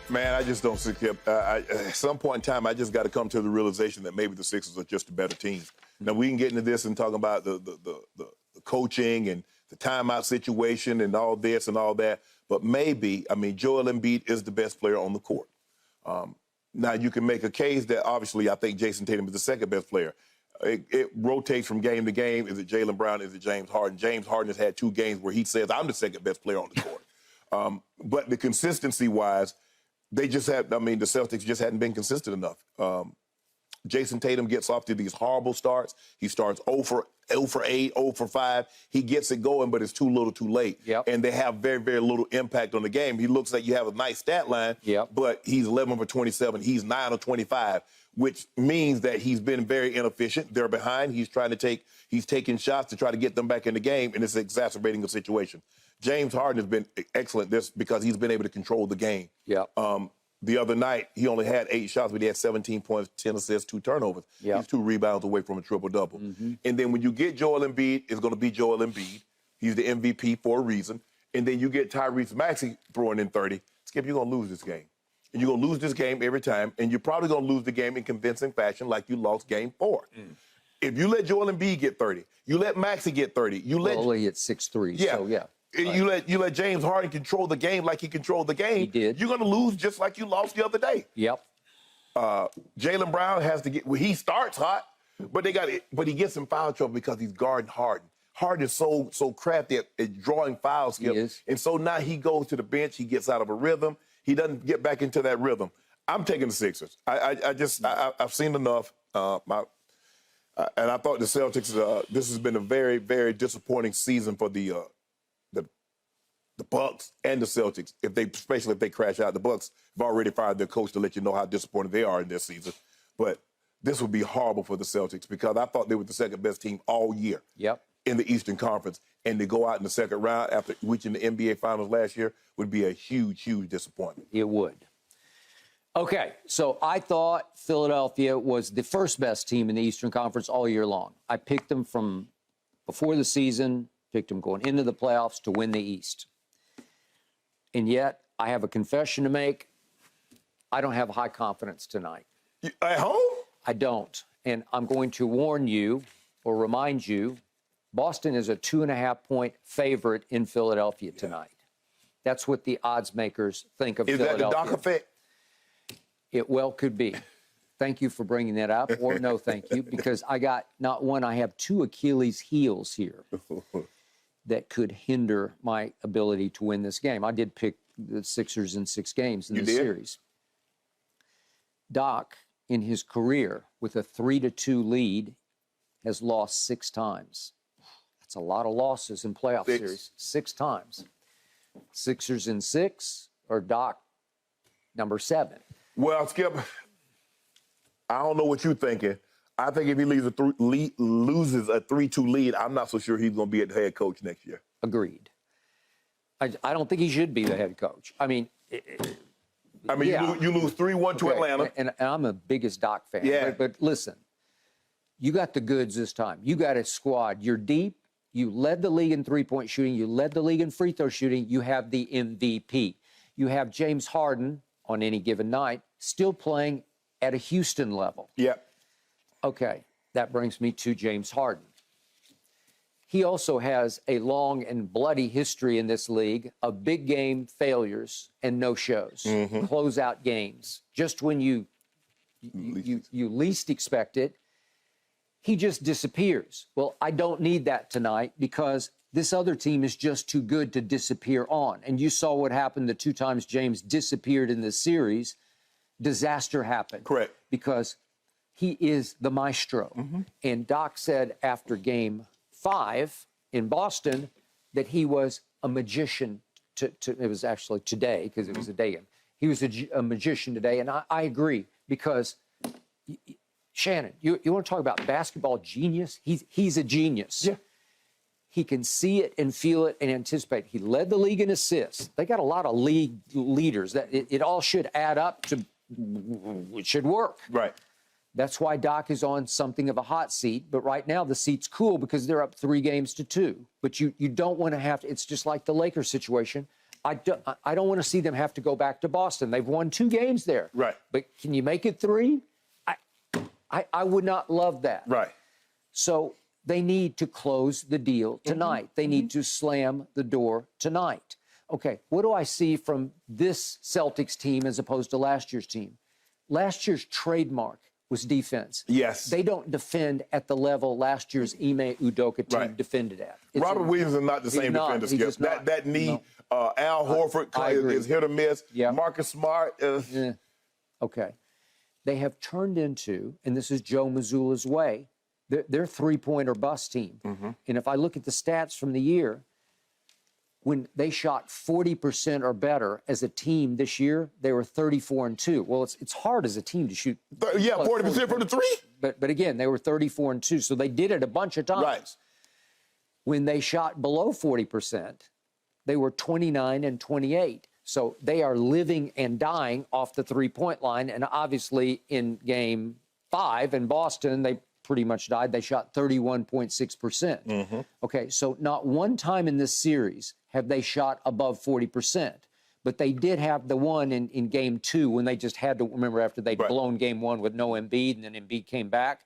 Man, I just don't see Kip. At some point in time, I just got to come to the realization that maybe the Sixers are just a better team. Now, we can get into this and talk about the coaching and the timeout situation and all this and all that, but maybe, I mean, Joel Embiid is the best player on the court. Now, you can make a case that obviously I think Jason Tatum is the second best player. It rotates from game to game. Is it Jaylen Brown? Is it James Harden? James Harden has had 2 games where he says, I'm the second best player on the court. But the consistency-wise, they just had, I mean, the Celtics just hadn't been consistent enough. Jason Tatum gets off to these horrible starts. He starts 0 for 8, 0 for 5. He gets it going, but it's too little too late. Yep. And they have very, very little impact on the game. He looks like you have a nice stat line, but he's 11 for 27. He's 9 of 25, which means that he's been very inefficient. They're behind. He's taking shots to try to get them back in the game, and it's exacerbating the situation. James Harden has been excellent because he's been able to control the game. The other night, he only had 8 shots, but he had 17 points, 10 assists, 2 turnovers. He's 2 rebounds away from a triple-double. And then when you get Joel Embiid, it's going to be Joel Embiid. He's the MVP for a reason. And then you get Tyrese Maxey throwing in 30. Skip, you're going to lose this game. And you're going to lose this game every time, and you're probably going to lose the game in convincing fashion like you lost game 4. If you let Joel Embiid get 30, you let Maxey get 30, you let... Well, he hit 6 threes, so yeah. You let James Harden control the game like he controlled the game. He did. You're going to lose just like you lost the other day. Jaylen Brown has to get. Well, he starts hot, but he gets in foul trouble because he's guarding Harden. Harden is so crafty at drawing fouls. He is. And so now he goes to the bench. He gets out of a rhythm. He doesn't get back into that rhythm. I'm taking the Sixers. I've seen enough. And I thought the Celtics. This has been a very, very disappointing season for the Bucks and the Celtics, especially if they crash out. The Bucks have already fired their coach to let you know how disappointed they are in this season. But this would be horrible for the Celtics because I thought they were the second-best team all year in the Eastern Conference. And to go out in the second round after reaching the NBA Finals last year would be a huge, huge disappointment. It would. Okay, so I thought Philadelphia was the first-best team in the Eastern Conference all year long. I picked them from before the season, picked them going into the playoffs to win the East. And yet, I have a confession to make. I don't have high confidence tonight. At home? I don't. And I'm going to warn you or remind you, Boston is a 2.5-point favorite in Philadelphia tonight. That's what the odds makers think of Philadelphia. Is that the Doc effect? It well could be. Thank you for bringing that up, or no thank you, because I got not one, I have 2 Achilles heels here that could hinder my ability to win this game. I did pick the Sixers in 6 games in this series. Doc, in his career, with a 3-2 lead, has lost 6 times. That's a lot of losses in playoff series. 6 times. Sixers in 6, or Doc, number 7. Well, Skip, I don't know what you're thinking. I think if he loses a 3-2 lead, I'm not so sure he's going to be the head coach next year. Agreed. I don't think he should be the head coach. I mean, you lose 3-1 to Atlanta. And I'm the biggest Doc fan. Yeah. But listen, you got the goods this time. You got a squad. You're deep. You led the league in three-point shooting. You led the league in free throw shooting. You have the MVP. You have James Harden on any given night still playing at a Houston level. Okay, that brings me to James Harden. He also has a long and bloody history in this league of big game failures and no-shows, closeout games. Just when you least expect it, he just disappears. Well, I don't need that tonight because this other team is just too good to disappear on. And you saw what happened the 2 times James disappeared in this series. Disaster happened. Correct. Because he is the maestro. And Doc said after game 5 in Boston that he was a magician. It was actually today because it was a day game. He was a magician today. And I agree because, Shannon, you want to talk about basketball genius? He's a genius. He can see it and feel it and anticipate. He led the league in assists. They got a lot of league leaders. That it all should add up to, it should work. Right. That's why Doc is on something of a hot seat. But right now, the seat's cool because they're up 3-2. But you don't want to have to. It's just like the Lakers situation. I don't want to see them have to go back to Boston. They've won 2 games there. Right. But can you make it 3? I would not love that. Right. So they need to close the deal tonight. They need to slam the door tonight. Okay, what do I see from this Celtics team as opposed to last year's team? Last year's trademark was defense. Yes. They don't defend at the level last year's Ime Udoka team defended at. Robert Williams is not the same defender, Skip. That knee, Al Horford is hit or miss. Yeah. Marcus Smart. Okay. They have turned into, and this is Joe Mazzulla's way, they're three-point or bust team. And if I look at the stats from the year, when they shot 40% or better as a team this year, they were 34-2. Well, it's hard as a team to shoot. 40% from the 3. But again, they were 34-2, so they did it a bunch of times. Right. When they shot below 40%, they were 29-28. So they are living and dying off the three-point line. And obviously in Game 5 in Boston, they pretty much died. They shot 31.6%. Okay, so not one time in this series have they shot above 40%. But they did have the one in Game 2 when they just had to, remember, after they'd blown Game 1 with no Embiid, and then Embiid came back.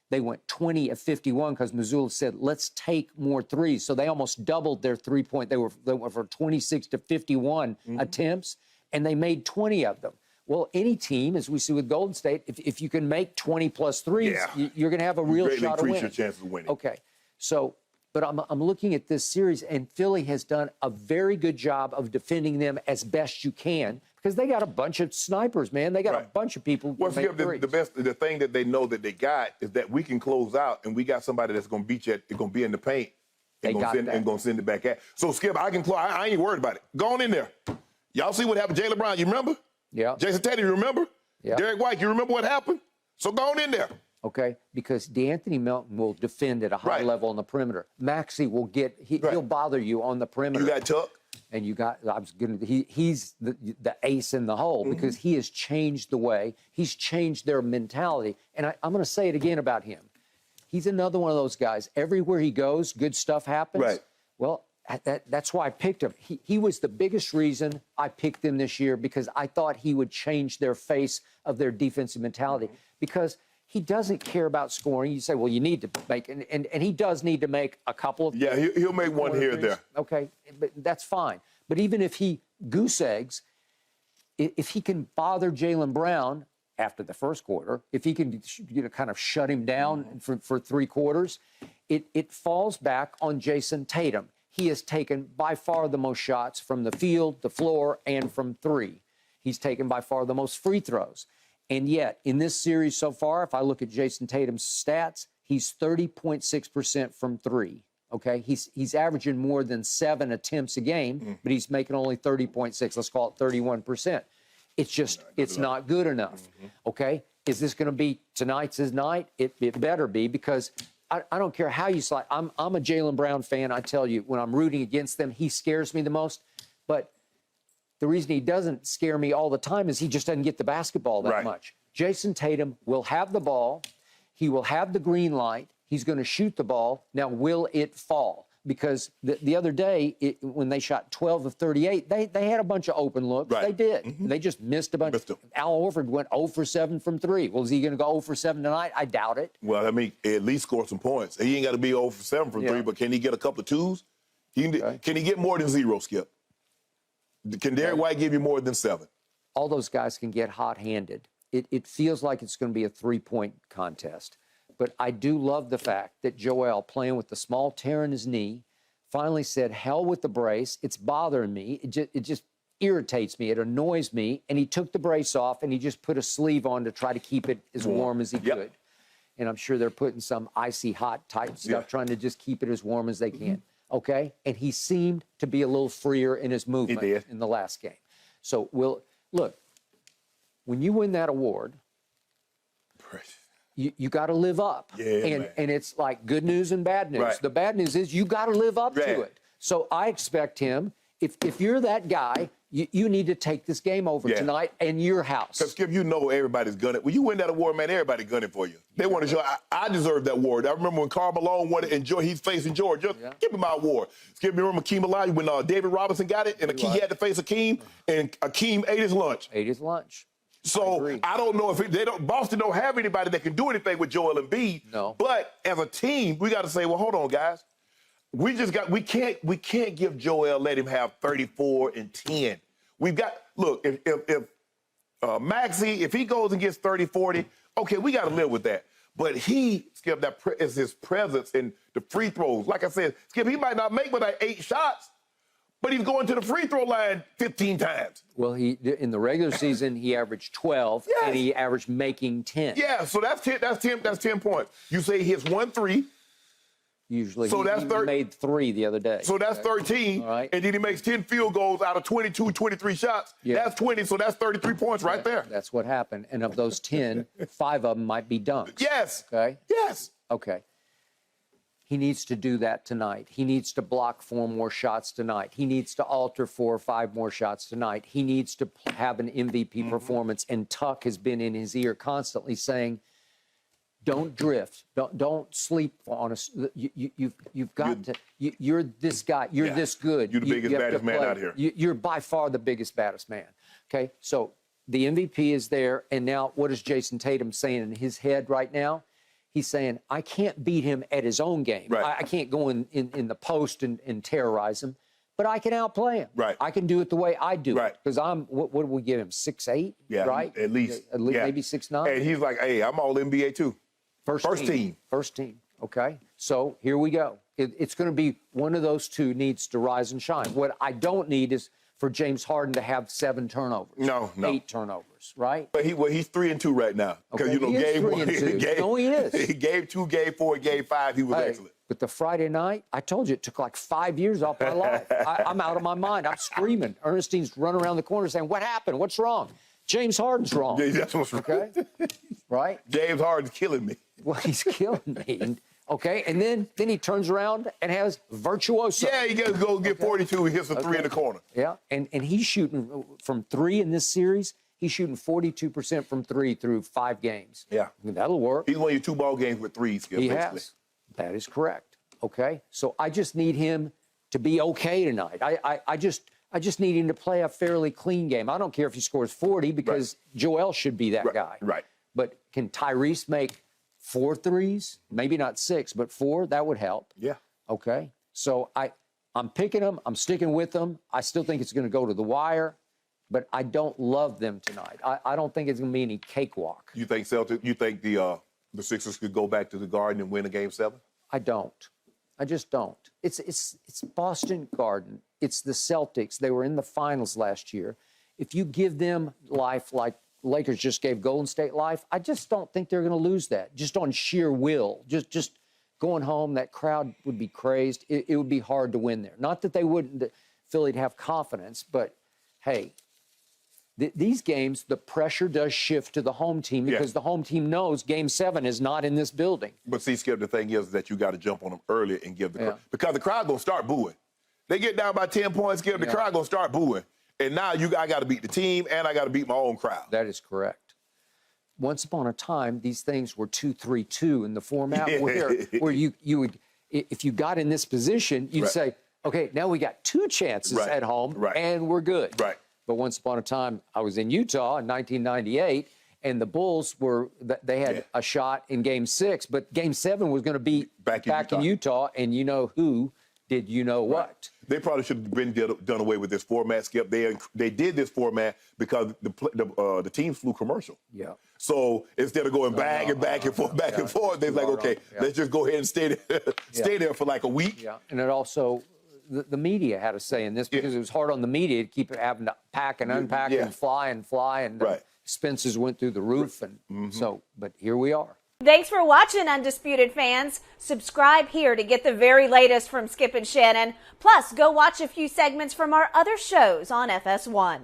They went 20 of 51 because Mazzulla said, let's take more threes. So they almost doubled their three-point. They went for 26 to 51 attempts, and they made 20 of them. Well, any team, as we see with Golden State, if you can make 20-plus threes, you're going to have a real shot of winning. Your chances of winning. Okay. So, but I'm looking at this series, and Philly has done a very good job of defending them as best you can because they got a bunch of snipers, man. They got a bunch of people. Well, the thing that they know that they got is that we can close out, and we got somebody that's going to beat you. They're going to be in the paint and going to send it back at. So, Skip, I can close. I ain't worried about it. Go on in there. Y'all see what happened to Jaylen Brown? You remember? Yeah. Jason Tatum, you remember? Yeah. Derek White, you remember what happened? So go on in there. Okay, because DeAnthony Melton will defend at a high level on the perimeter. Maxey will he'll bother you on the perimeter. You got Tuck. And you got, he's the ace in the hole because he has changed the way, he's changed their mentality. And I'm going to say it again about him. He's another one of those guys. Everywhere he goes, good stuff happens. Right. Well, that's why I picked him. He was the biggest reason I picked him this year because I thought he would change their face of their defensive mentality because he doesn't care about scoring. You say, well, you need to make, and he does need to make a couple of. Yeah, he'll make one here or there. Okay, but that's fine. But even if he goose eggs, if he can bother Jaylen Brown after the first quarter, if he can kind of shut him down for 3 quarters, it falls back on Jason Tatum. He has taken by far the most shots from the field, the floor, and from 3. He's taken by far the most free throws. And yet, in this series so far, if I look at Jason Tatum's stats, he's 30.6% from 3. Okay, he's averaging more than 7 attempts a game, but he's making only 30.6. Let's call it 31%. It's just it's not good enough. Okay, is this going to be tonight's his night? It better be because I don't care how you slide. I'm a Jaylen Brown fan. I tell you, when I'm rooting against them, he scares me the most. But the reason he doesn't scare me all the time is he just doesn't get the basketball that much. Jason Tatum will have the ball. He will have the green light. He's going to shoot the ball. Now, will it fall? Because the other day, when they shot 12 of 38, they had a bunch of open looks. They did. They just missed a bunch. Al Horford went 0 for 7 from 3. Well, is he going to go 0 for 7 tonight? I doubt it. Well, I mean, at least score some points. He ain't got to be 0 for 7 from 3, but can he get a couple of 2s? Can he get more than 0, Skip? Can Derek White give you more than 7? All those guys can get hot-handed. It feels like it's going to be a 3-point contest. But I do love the fact that Joel, playing with the small tear in his knee, finally said, hell with the brace. It's bothering me. It just irritates me. It annoys me. And he took the brace off, and he just put a sleeve on to try to keep it as warm as he could. And I'm sure they're putting some icy hot type stuff, trying to just keep it as warm as they can. Okay? And he seemed to be a little freer in his movement in the last game. So, look, when you win that award, you got to live up. And it's like good news and bad news. The bad news is you got to live up to it. So I expect him, if you're that guy, You need to take this game over tonight in your house. Because, Skip, you know everybody's gunning. When you win that award, man, everybody gunning for you. They want to show, I deserve that award. I remember when Karl Malone won it and he's facing Georgia. Give me my award. Skip, you remember Akeem Olajuwon when David Robinson got it and he had to face Akeem, and Akeem ate his lunch. So I don't know if Boston don't have anybody that can do anything with Joel Embiid. No. But as a team, we got to say, well, hold on, guys. We can't give Joel, let him have 34 and 10. We've got, look, if Maxey, if he goes and gets 30, 40, okay, we got to live with that. But Skip, that is his presence in the free throws. Like I said, Skip, he might not make but like 8 shots, but he's going to the free throw line 15 times. Well, in the regular season, he averaged 12, and he averaged making 10. Yeah, so that's 10 points. You say he hits 1 3. Usually, so he made 3 the other day. So that's 13, and then he makes 10 field goals out of 22, 23 shots. That's 20, so that's 33 points right there. That's what happened. And of those 10, 5 of them might be dunks. Yes. Okay? Yes. Okay. He needs to do that tonight. He needs to block 4 more shots tonight. He needs to alter 4 or 5 more shots tonight. He needs to have an MVP performance. And Tuck has been in his ear constantly saying, don't drift. Don't sleep on us. You've got to. You're this guy. You're this good. You're the biggest, baddest man out here. You're by far the biggest, baddest man. Okay, so the MVP is there, and now what is Jason Tatum saying in his head right now? He's saying, I can't beat him at his own game. Right. I can't go in the post and terrorize him, but I can outplay him. Right. I can do it the way I do it. Because what do we give him? 6'8"? Yeah, right. At least maybe 6'9". And he's like, hey, I'm all NBA too. First team. First team. Okay. So here we go. It's going to be one of those two needs to rise and shine. What I don't need is for James Harden to have 7 turnovers. No. 8 turnovers, right? But he's 3-2 right now. Because he is 3-2. No, he is. Game 2, game 4, game 5, he was excellent. But the Friday night, I told you it took like 5 years off my life. I'm out of my mind. I'm screaming. Ernestine's running around the corner saying, "What happened? What's wrong?" James Harden's wrong. Yeah, that's what's wrong. Okay. Right? James Harden's killing me. Well, he's killing me. And then he turns around and has virtuoso. Yeah, he gets to go get 42. He hits a 3 in the corner. Yeah, and he's shooting from 3 in this series. He's shooting 42% from 3 through 5 games. Yeah. I mean, that'll work. He's won you 2 ball games with 3s. He has. That is correct. Okay? So I just need him to be okay tonight. I just need him to play a fairly clean game. I don't care if he scores 40 because Joel should be that guy. Right. But can Tyrese make 4 threes? Maybe not 6, but 4? That would help. Yeah. Okay. So I'm picking them. I'm sticking with them. I still think it's going to go to the wire, but I don't love them tonight. I don't think it's going to be any cakewalk. You think the Sixers could go back to the Garden and win a Game 7? I don't. I just don't. It's Boston Garden. It's the Celtics. They were in the finals last year. If you give them life like Lakers just gave Golden State life, I just don't think they're going to lose that. Just on sheer will. Just going home, that crowd would be crazed. It would be hard to win there. Not that they wouldn't, that Philly'd have confidence, but hey, these games, the pressure does shift to the home team because the home team knows Game 7 is not in this building. But see, Skip, the thing is that you got to jump on them early and give the crowd, because the crowd going to start booing. They get down by 10 points, Skip, the crowd going to start booing. And now I got to beat the team, and I got to beat my own crowd. That is correct. Once upon a time, these things were 2-3-2 in the format where you would, if you got in this position, you'd say, okay, now we got 2 chances at home, and we're good. Right. But once upon a time, I was in Utah in 1998, and the Bulls they had a shot in Game 6, but Game 7 was going to be back in Utah, and you know who did you know what? They probably should have been done away with this format, Skip. They did this format because the teams flew commercial. Yeah. So instead of going back and forth, they're like, okay, let's just go ahead and stay there for like a week. Yeah. And it also, the media had a say in this because it was hard on the media to keep having to pack and unpack and fly, and the expenses went through the roof. And so, but here we are. Thanks for watching, Undisputed fans. Subscribe here to get the very latest from Skip and Shannon. Plus, go watch a few segments from our other shows on FS1.